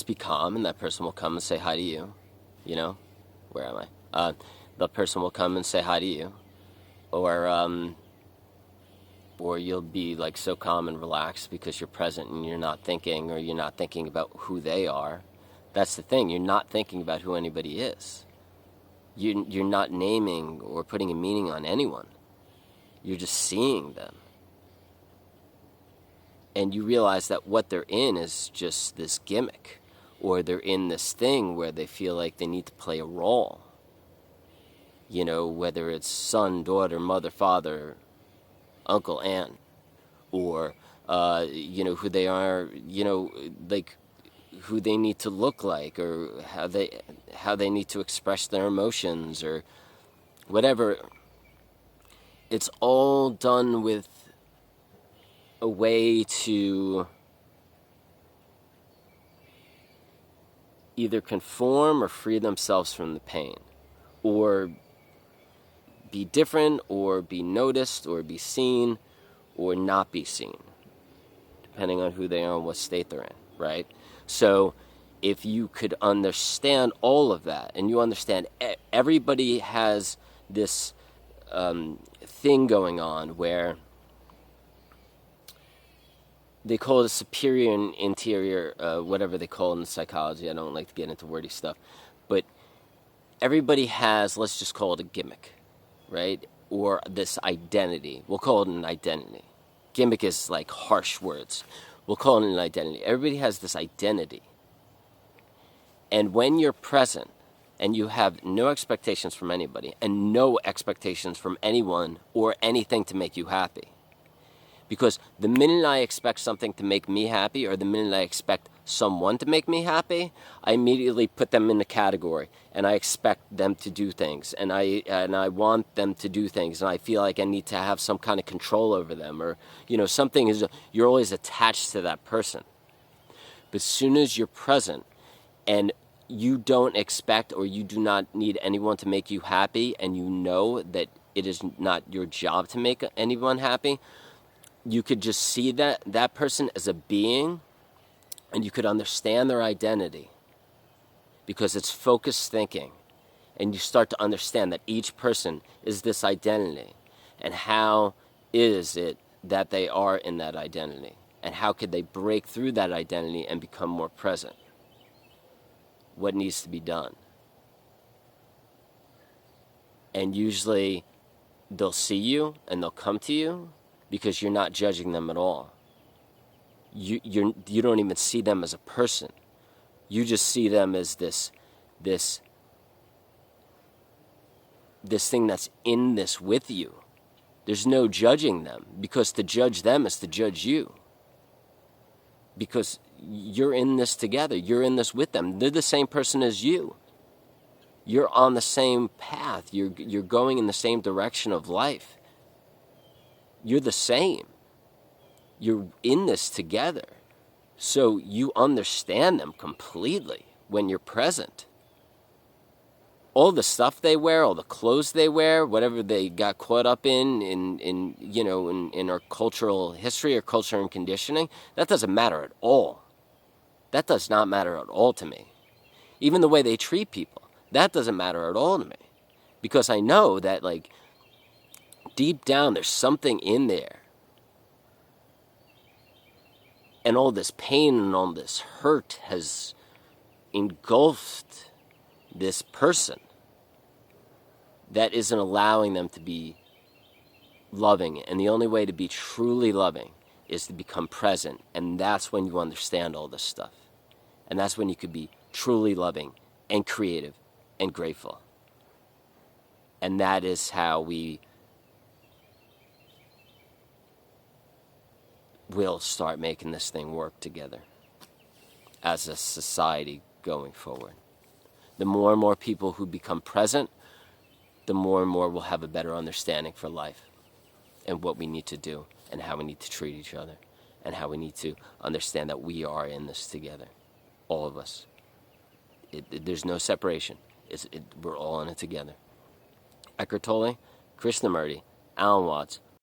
be calm, and that person will come and say hi to you. Where am I? The person will come and say hi to you, or you'll be like so calm and relaxed because you're present and you're not thinking, or you're not thinking about who they are. That's the thing. You're not thinking about who anybody is. You're not naming or putting a meaning on anyone. You're just seeing them. And you realize that what they're in is just this gimmick, or they're in this thing where they feel like they need to play a role. Whether it's son, daughter, mother, father, uncle, aunt, or, who they are, like who they need to look like, or how they need to express their emotions, or whatever. It's all done with a way to either conform or free themselves from the pain, or be different, or be noticed, or be seen, or not be seen, depending on who they are and what state they're in, right? So if you could understand all of that, and you understand everybody has this thing going on where they call it a superior and interior, whatever they call it in psychology. I don't like to get into wordy stuff. But everybody has, let's just call it a gimmick, right? Or this identity. We'll call it an identity. Gimmick is like harsh words. We'll call it an identity. Everybody has this identity. And when you're present and you have no expectations from anybody and no expectations from anyone or anything to make you happy, because the minute I expect something to make me happy, or the minute I expect someone to make me happy, I immediately put them in the category, and I expect them to do things, and I want them to do things, and I feel like I need to have some kind of control over them, or something is. You're always attached to that person. But as soon as you're present, and you don't expect, or you do not need anyone to make you happy, and you know that it is not your job to make anyone happy, you could just see that person as a being, and you could understand their identity, because it's focused thinking, and you start to understand that each person is this identity, and how is it that they are in that identity, and how could they break through that identity and become more present? What needs to be done? And usually they'll see you and they'll come to you, because you're not judging them at all. You don't even see them as a person. You just see them as this thing that's in this with you. There's no judging them, because to judge them is to judge you. Because you're in this together. You're in this with them. They're the same person as you. You're on the same path. You're going in the same direction of life. You're the same. You're in this together. So you understand them completely when you're present. All the stuff they wear, all the clothes they wear, whatever they got caught up in our cultural history or culture and conditioning, that doesn't matter at all. That does not matter at all to me. Even the way they treat people, that doesn't matter at all to me. Because I know that, like, deep down, there's something in there. And all this pain and all this hurt has engulfed this person that isn't allowing them to be loving. And the only way to be truly loving is to become present. And that's when you understand all this stuff. And that's when you could be truly loving and creative and grateful. And that is how we will start making this thing work together as a society going forward. The more and more people who become present, the more and more we'll have a better understanding for life and what we need to do and how we need to treat each other and how we need to understand that we are in this together, all of us. There's no separation. We're all in it together. Eckhart Tolle, Krishnamurti, Alan Watts,